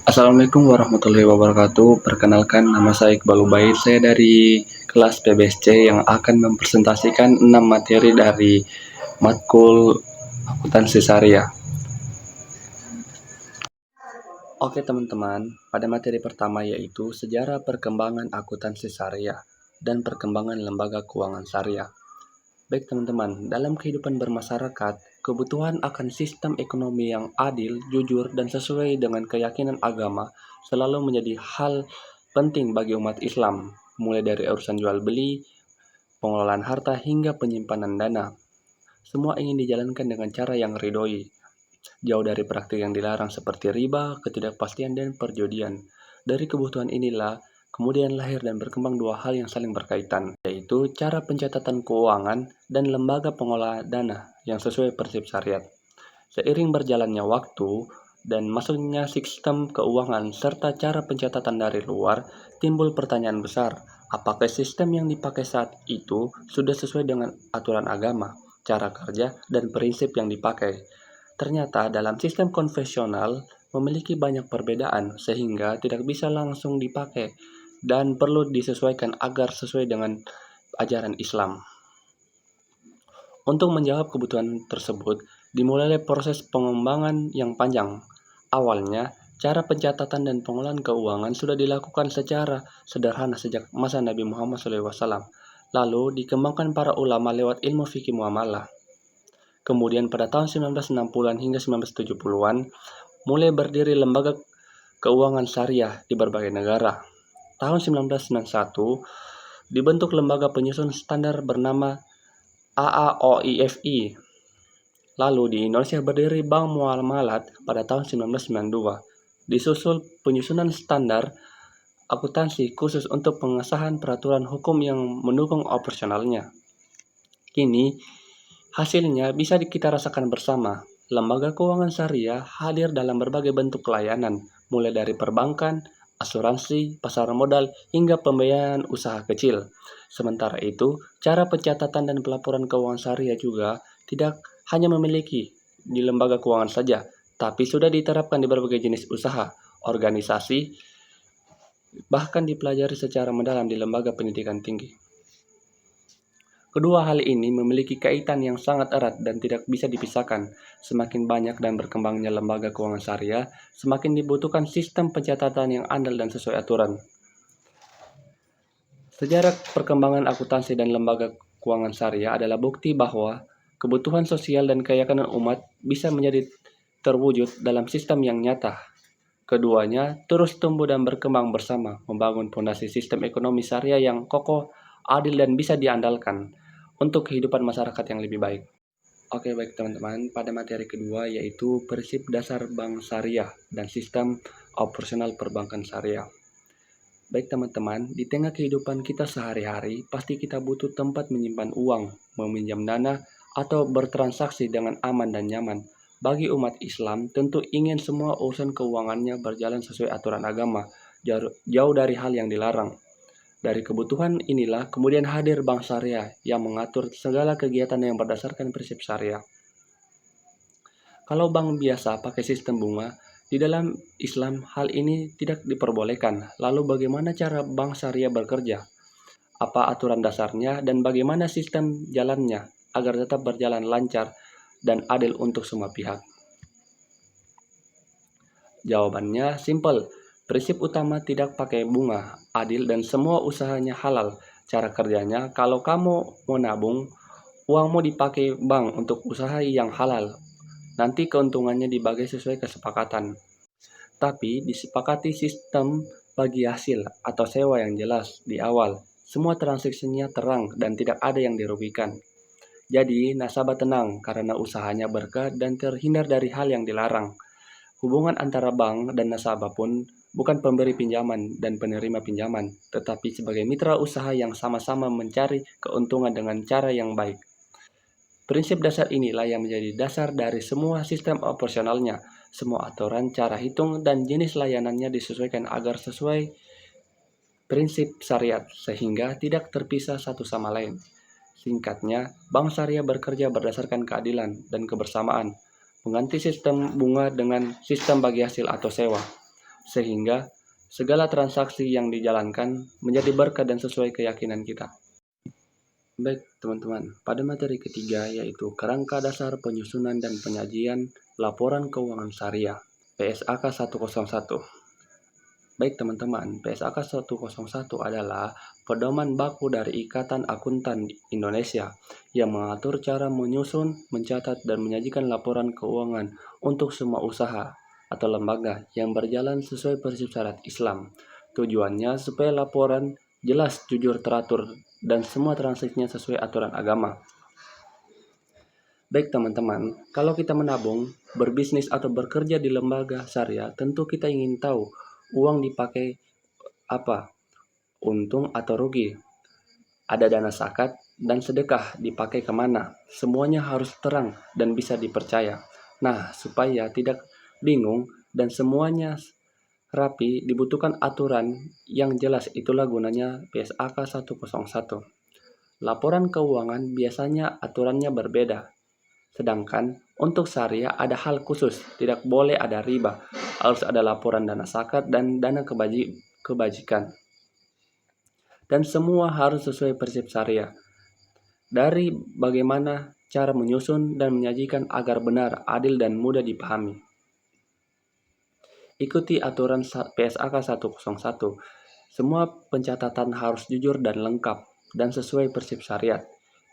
Assalamualaikum warahmatullahi wabarakatuh. Perkenalkan, nama saya Iqbal Ubaid. Saya dari kelas PBSC yang akan mempresentasikan 6 materi dari matkul akuntansi syariah. Oke teman-teman, pada materi pertama yaitu sejarah perkembangan akuntansi syariah dan perkembangan lembaga keuangan syariah. Baik teman-teman, dalam kehidupan bermasyarakat, kebutuhan akan sistem ekonomi yang adil, jujur, dan sesuai dengan keyakinan agama selalu menjadi hal penting bagi umat Islam, mulai dari urusan jual beli, pengelolaan harta, hingga penyimpanan dana. Semua ingin dijalankan dengan cara yang ridhoi, jauh dari praktik yang dilarang seperti riba, ketidakpastian, dan perjudian. Dari kebutuhan inilah kemudian lahir dan berkembang dua hal yang saling berkaitan, yaitu cara pencatatan keuangan dan lembaga pengelola dana yang sesuai prinsip syariat. Seiring berjalannya waktu dan masuknya sistem keuangan serta cara pencatatan dari luar, timbul pertanyaan besar, apakah sistem yang dipakai saat itu sudah sesuai dengan aturan agama, cara kerja, dan prinsip yang dipakai? Ternyata dalam sistem konvensional memiliki banyak perbedaan sehingga tidak bisa langsung dipakai dan perlu disesuaikan agar sesuai dengan ajaran Islam. Untuk menjawab kebutuhan tersebut, dimulai proses pengembangan yang panjang. Awalnya, cara pencatatan dan pengelolaan keuangan sudah dilakukan secara sederhana sejak masa Nabi Muhammad SAW. Lalu dikembangkan para ulama lewat ilmu fikih muamalah. Kemudian pada tahun 1960-an hingga 1970-an, mulai berdiri lembaga keuangan syariah di berbagai negara. Tahun 1991, dibentuk lembaga penyusun standar bernama AAOIFI. Lalu di Indonesia berdiri Bank Muamalat pada tahun 1992. Disusul penyusunan standar akuntansi khusus untuk pengesahan peraturan hukum yang mendukung operasionalnya. Kini, hasilnya bisa kita rasakan bersama. Lembaga keuangan syariah hadir dalam berbagai bentuk layanan, mulai dari perbankan, asuransi, pasar modal, hingga pembiayaan usaha kecil. Sementara itu, cara pencatatan dan pelaporan keuangan syariah juga tidak hanya memiliki di lembaga keuangan saja, tapi sudah diterapkan di berbagai jenis usaha, organisasi, bahkan dipelajari secara mendalam di lembaga pendidikan tinggi. Kedua hal ini memiliki kaitan yang sangat erat dan tidak bisa dipisahkan. Semakin banyak dan berkembangnya lembaga keuangan syariah, semakin dibutuhkan sistem pencatatan yang andal dan sesuai aturan. Sejarah perkembangan akuntansi dan lembaga keuangan syariah adalah bukti bahwa kebutuhan sosial dan keyakinan umat bisa menjadi terwujud dalam sistem yang nyata. Keduanya terus tumbuh dan berkembang bersama, membangun fondasi sistem ekonomi syariah yang kokoh, adil, dan bisa diandalkan untuk kehidupan masyarakat yang lebih baik. Oke, baik teman-teman, pada materi kedua yaitu prinsip dasar bank syariah dan sistem operasional perbankan syariah. Baik teman-teman, di tengah kehidupan kita sehari-hari, pasti kita butuh tempat menyimpan uang, meminjam dana, atau bertransaksi dengan aman dan nyaman. Bagi umat Islam, tentu ingin semua urusan keuangannya berjalan sesuai aturan agama, jauh dari hal yang dilarang. Dari kebutuhan inilah kemudian hadir bank syariah yang mengatur segala kegiatan yang berdasarkan prinsip syariah. Kalau bank biasa pakai sistem bunga, di dalam Islam hal ini tidak diperbolehkan. Lalu bagaimana cara bank syariah bekerja? Apa aturan dasarnya dan bagaimana sistem jalannya agar tetap berjalan lancar dan adil untuk semua pihak? Jawabannya simpel. Prinsip utama tidak pakai bunga, adil dan semua usahanya halal. Cara kerjanya, kalau kamu mau nabung, uangmu dipakai bank untuk usaha yang halal. Nanti keuntungannya dibagi sesuai kesepakatan. Tapi disepakati sistem bagi hasil atau sewa yang jelas di awal. Semua transaksinya terang dan tidak ada yang dirugikan. Jadi nasabah tenang karena usahanya berkah dan terhindar dari hal yang dilarang. Hubungan antara bank dan nasabah pun bukan pemberi pinjaman dan penerima pinjaman, tetapi sebagai mitra usaha yang sama-sama mencari keuntungan dengan cara yang baik. Prinsip dasar inilah yang menjadi dasar dari semua sistem operasionalnya. Semua aturan, cara hitung, dan jenis layanannya disesuaikan agar sesuai prinsip syariat, sehingga tidak terpisah satu sama lain. Singkatnya, bank syariah bekerja berdasarkan keadilan dan kebersamaan, mengganti sistem bunga dengan sistem bagi hasil atau sewa. sehingga segala transaksi yang dijalankan menjadi berkah dan sesuai keyakinan kita. Baik teman-teman, pada materi ketiga yaitu kerangka dasar penyusunan dan penyajian laporan keuangan syariah PSAK 101. Baik teman-teman, PSAK 101 adalah pedoman baku dari Ikatan Akuntan Indonesia yang mengatur cara menyusun, mencatat, dan menyajikan laporan keuangan untuk semua usaha atau lembaga yang berjalan sesuai prinsip syariat Islam. Tujuannya supaya laporan jelas, jujur, teratur, dan semua transaksinya sesuai aturan agama. Baik teman-teman, kalau kita menabung, berbisnis, atau bekerja di lembaga syariah, tentu kita ingin tahu uang dipakai apa, untung atau rugi, ada dana zakat dan sedekah dipakai kemana. Semuanya harus terang dan bisa dipercaya. Nah, supaya tidak bingung dan semuanya rapi, dibutuhkan aturan yang jelas. Itulah gunanya PSAK 101. Laporan keuangan biasanya aturannya berbeda. Sedangkan untuk syariah ada hal khusus, tidak boleh ada riba, harus ada laporan dana zakat dan dana kebajikan. Dan semua harus sesuai prinsip syariah. Dari bagaimana cara menyusun dan menyajikan agar benar, adil, dan mudah dipahami. Ikuti aturan PSAK 101. Semua pencatatan harus jujur dan lengkap dan sesuai prinsip syariat.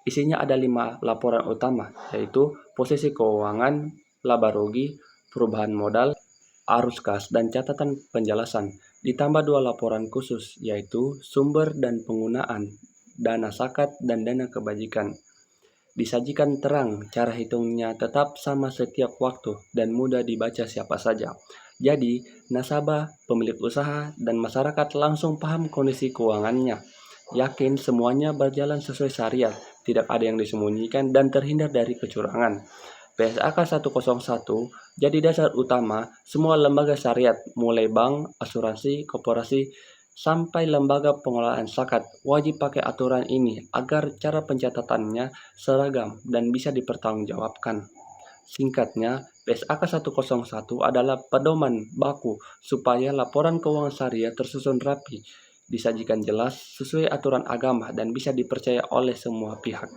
Isinya ada 5 laporan utama, yaitu posisi keuangan, laba rugi, perubahan modal, arus kas, dan catatan penjelasan. Ditambah 2 laporan khusus, yaitu sumber dan penggunaan, dana zakat, dan dana kebajikan. Disajikan terang, cara hitungnya tetap sama setiap waktu dan mudah dibaca siapa saja. Jadi, nasabah, pemilik usaha, dan masyarakat langsung paham kondisi keuangannya. Yakin semuanya berjalan sesuai syariat, tidak ada yang disembunyikan dan terhindar dari kecurangan. PSAK 101 jadi dasar utama semua lembaga syariat, mulai bank, asuransi, koperasi, sampai lembaga pengelolaan zakat wajib pakai aturan ini agar cara pencatatannya seragam dan bisa dipertanggungjawabkan. Singkatnya, PSAK 101 adalah pedoman baku supaya laporan keuangan syariah tersusun rapi, disajikan jelas, sesuai aturan agama, dan bisa dipercaya oleh semua pihak.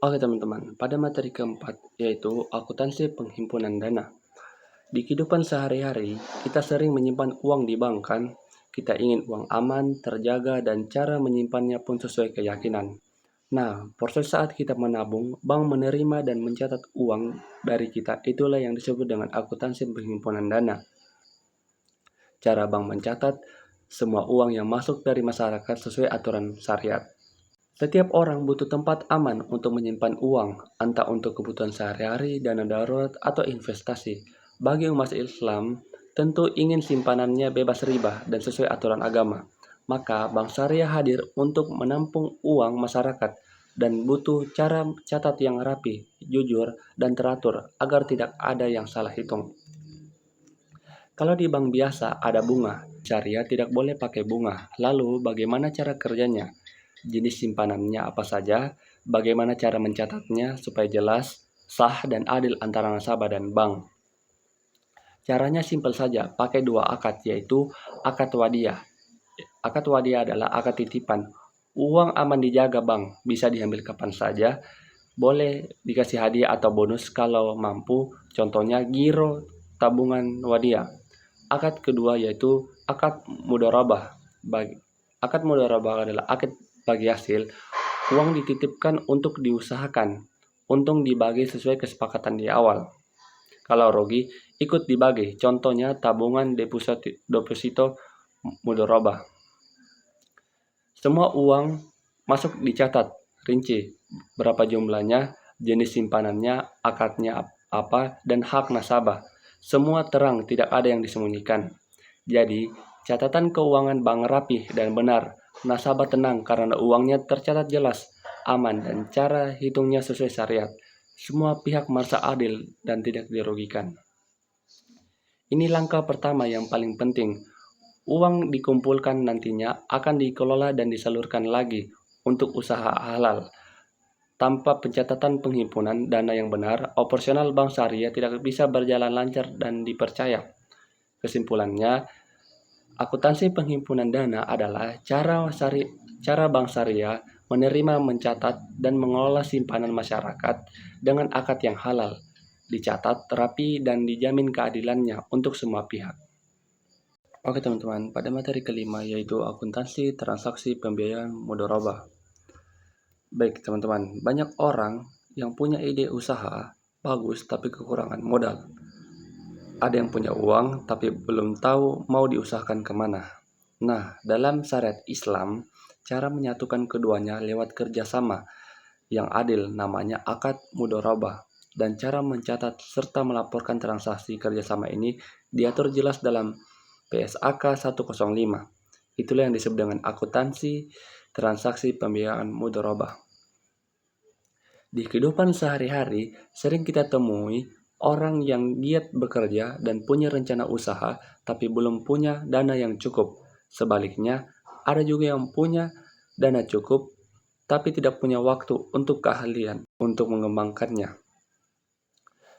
Oke teman-teman, pada materi keempat yaitu akuntansi penghimpunan dana. Di kehidupan sehari-hari, kita sering menyimpan uang di bank kan? Kita ingin uang aman, terjaga, dan cara menyimpannya pun sesuai keyakinan. Nah, proses saat kita menabung, bank menerima dan mencatat uang dari kita. Itulah yang disebut dengan akuntansi penghimpunan dana. Cara bank mencatat semua uang yang masuk dari masyarakat sesuai aturan syariat. Setiap orang butuh tempat aman untuk menyimpan uang, entah untuk kebutuhan sehari-hari, dana darurat, atau investasi. Bagi umat Islam, tentu ingin simpanannya bebas riba dan sesuai aturan agama. Maka Bank Syariah hadir untuk menampung uang masyarakat dan butuh cara catat yang rapi, jujur, dan teratur agar tidak ada yang salah hitung. Kalau di bank biasa ada bunga, syariah tidak boleh pakai bunga. Lalu bagaimana cara kerjanya? Jenis simpanannya apa saja? Bagaimana cara mencatatnya supaya jelas, sah, dan adil antara nasabah dan bank? Caranya simpel saja, pakai 2 akad, yaitu akad wadiah. Akad wadiah adalah akad titipan. Uang aman dijaga bank, bisa diambil kapan saja, boleh dikasih hadiah atau bonus kalau mampu, contohnya giro tabungan wadiah. Akad kedua yaitu akad mudharabah. Akad mudharabah adalah akad bagi hasil, uang dititipkan untuk diusahakan, untung dibagi sesuai kesepakatan di awal. Kalau rugi, ikut dibagi, contohnya tabungan deposito mudharabah. Semua uang masuk dicatat, rinci, berapa jumlahnya, jenis simpanannya, akadnya apa, dan hak nasabah. Semua terang, tidak ada yang disembunyikan. Jadi, catatan keuangan bank rapi dan benar. Nasabah tenang karena uangnya tercatat jelas, aman, dan cara hitungnya sesuai syariat. Semua pihak merasa adil dan tidak dirugikan. Ini langkah pertama yang paling penting. Uang dikumpulkan nantinya akan dikelola dan disalurkan lagi untuk usaha halal. Tanpa pencatatan penghimpunan dana yang benar, operasional bank syariah tidak bisa berjalan lancar dan dipercaya. Kesimpulannya, akuntansi penghimpunan dana adalah cara bank syariah menerima, mencatat, dan mengelola simpanan masyarakat dengan akad yang halal, dicatat rapi, dan dijamin keadilannya untuk semua pihak. Oke teman-teman, pada materi kelima yaitu akuntansi transaksi pembiayaan mudharabah. Baik teman-teman, banyak orang yang punya ide usaha bagus tapi kekurangan modal. Ada yang punya uang tapi belum tahu mau diusahakan kemana. Nah, dalam syariat Islam, cara menyatukan keduanya lewat kerjasama yang adil namanya akad mudharabah. Dan cara mencatat serta melaporkan transaksi kerjasama ini diatur jelas dalam PSAK 105. Itulah yang disebut dengan akuntansi transaksi pembiayaan mudharabah. Di kehidupan sehari-hari, sering kita temui orang yang giat bekerja dan punya rencana usaha, tapi belum punya dana yang cukup. Sebaliknya, ada juga yang punya dana cukup, tapi tidak punya waktu untuk keahlian untuk mengembangkannya.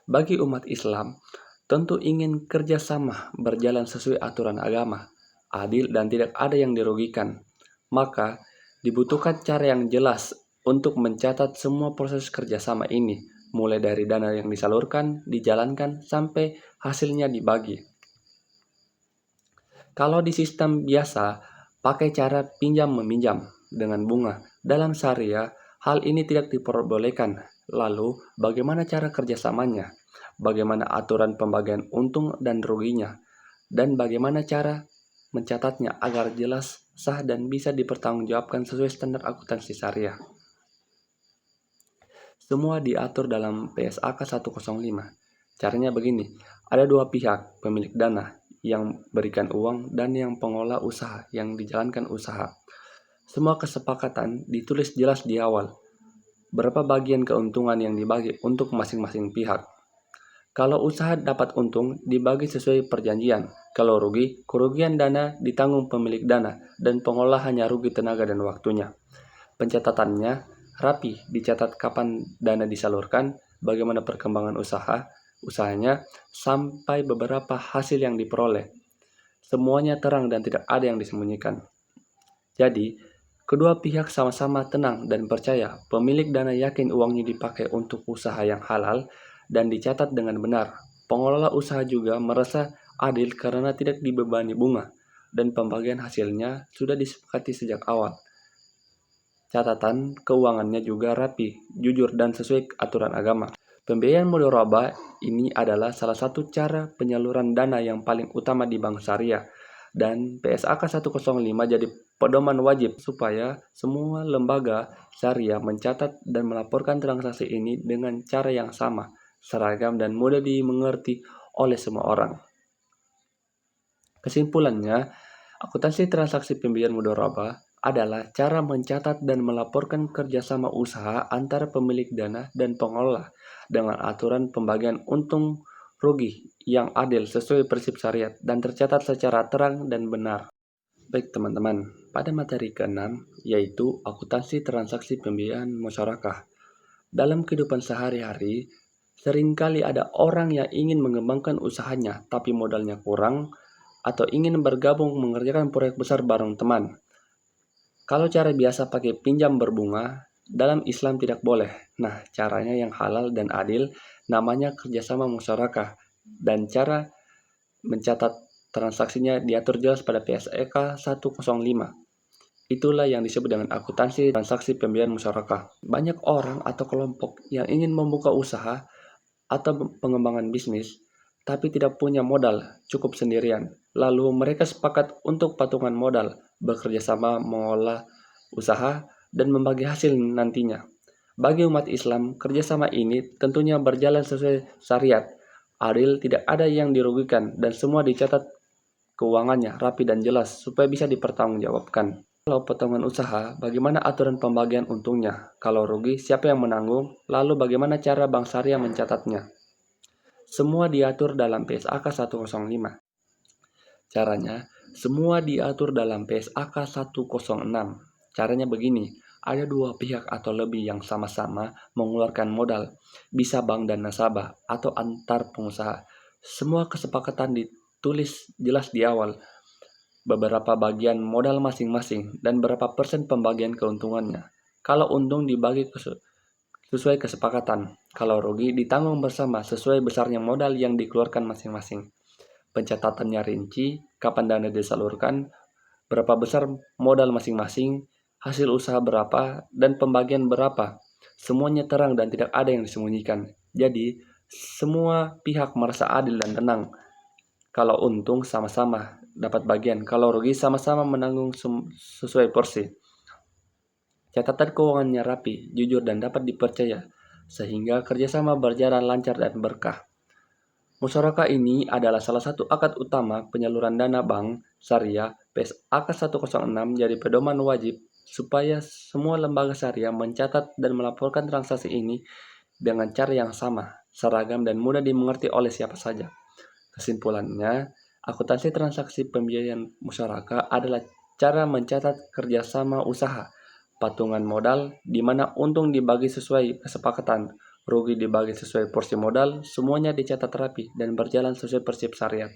Bagi umat Islam, tentu ingin kerjasama berjalan sesuai aturan agama, adil dan tidak ada yang dirugikan. Maka, dibutuhkan cara yang jelas untuk mencatat semua proses kerjasama ini, mulai dari dana yang disalurkan, dijalankan, sampai hasilnya dibagi. Kalau di sistem biasa, pakai cara pinjam-meminjam dengan bunga. Dalam syariah, hal ini tidak diperbolehkan. Lalu, bagaimana cara kerjasamanya? Bagaimana aturan pembagian untung dan ruginya? Dan bagaimana cara mencatatnya agar jelas, sah, dan bisa dipertanggungjawabkan sesuai standar akuntansi syariah? Semua diatur dalam PSAK 105. Caranya begini, ada dua pihak, pemilik dana yang berikan uang dan yang pengelola usaha yang dijalankan usaha. Semua kesepakatan ditulis jelas di awal. Berapa bagian keuntungan yang dibagi untuk masing-masing pihak. Kalau usaha dapat untung, dibagi sesuai perjanjian. Kalau rugi, kerugian dana ditanggung pemilik dana dan pengelola hanya rugi tenaga dan waktunya. Pencatatannya rapi, dicatat kapan dana disalurkan, bagaimana perkembangan usahanya, sampai beberapa hasil yang diperoleh. Semuanya terang dan tidak ada yang disembunyikan. Jadi, kedua pihak sama-sama tenang dan percaya pemilik dana yakin uangnya dipakai untuk usaha yang halal dan dicatat dengan benar. Pengelola usaha juga merasa adil karena tidak dibebani bunga dan pembagian hasilnya sudah disepakati sejak awal. Catatan keuangannya juga rapi, jujur, dan sesuai aturan agama. Pembiayaan mudharabah ini adalah salah satu cara penyaluran dana yang paling utama di bank syariah. Dan PSAK 105 jadi pedoman wajib supaya semua lembaga syariah mencatat dan melaporkan transaksi ini dengan cara yang sama, seragam, dan mudah dimengerti oleh semua orang. Kesimpulannya, akuntansi transaksi pembiayaan mudharabah adalah cara mencatat dan melaporkan kerjasama usaha antara pemilik dana dan pengelola dengan aturan pembagian untung rugi yang adil sesuai prinsip syariat dan tercatat secara terang dan benar. Baik teman-teman, pada materi ke-6 yaitu akuntansi transaksi pembiayaan musyarakah. Dalam kehidupan sehari-hari, seringkali ada orang yang ingin mengembangkan usahanya tapi modalnya kurang atau ingin bergabung mengerjakan proyek besar bareng teman. Kalau cara biasa pakai pinjam berbunga, dalam Islam tidak boleh. Nah, caranya yang halal dan adil namanya kerjasama musyarakah. Dan cara mencatat transaksinya diatur jelas pada PSAK 105. Itulah yang disebut dengan akuntansi transaksi pembiayaan musyarakah. Banyak orang atau kelompok yang ingin membuka usaha atau pengembangan bisnis, tapi tidak punya modal cukup sendirian. Lalu mereka sepakat untuk patungan modal, bekerja sama mengolah usaha, dan membagi hasil nantinya. Bagi umat Islam, kerjasama ini tentunya berjalan sesuai syariat, adil, tidak ada yang dirugikan, dan semua dicatat keuangannya rapi dan jelas supaya bisa dipertanggungjawabkan. Kalau potongan usaha, bagaimana aturan pembagian untungnya? Kalau rugi, siapa yang menanggung? Lalu bagaimana cara bank syariah mencatatnya? Semua diatur dalam PSAK 105. Caranya, semua diatur dalam PSAK 106. Caranya begini, ada dua pihak atau lebih yang sama-sama mengeluarkan modal, bisa bank dan nasabah atau antar pengusaha. Semua kesepakatan tulis jelas di awal beberapa bagian modal masing-masing dan berapa persen pembagian keuntungannya. Kalau untung dibagi sesuai kesepakatan, kalau rugi ditanggung bersama sesuai besarnya modal yang dikeluarkan masing-masing. Pencatatannya rinci, kapan dana disalurkan, berapa besar modal masing-masing, hasil usaha berapa, dan pembagian berapa. Semuanya terang dan tidak ada yang disembunyikan. Jadi, semua pihak merasa adil dan tenang. Kalau untung sama-sama dapat bagian, kalau rugi sama-sama menanggung sesuai porsi. Catatan keuangannya rapi, jujur, dan dapat dipercaya, sehingga kerjasama berjalan lancar dan berkah. Musyarakah ini adalah salah satu akad utama penyaluran dana bank syariah PSAK 106 jadi pedoman wajib supaya semua lembaga syariah mencatat dan melaporkan transaksi ini dengan cara yang sama, seragam, dan mudah dimengerti oleh siapa saja. Kesimpulannya, akuntansi transaksi pembiayaan musyarakah adalah cara mencatat kerjasama usaha, patungan modal, di mana untung dibagi sesuai kesepakatan, rugi dibagi sesuai porsi modal, semuanya dicatat rapi dan berjalan sesuai prinsip syariat.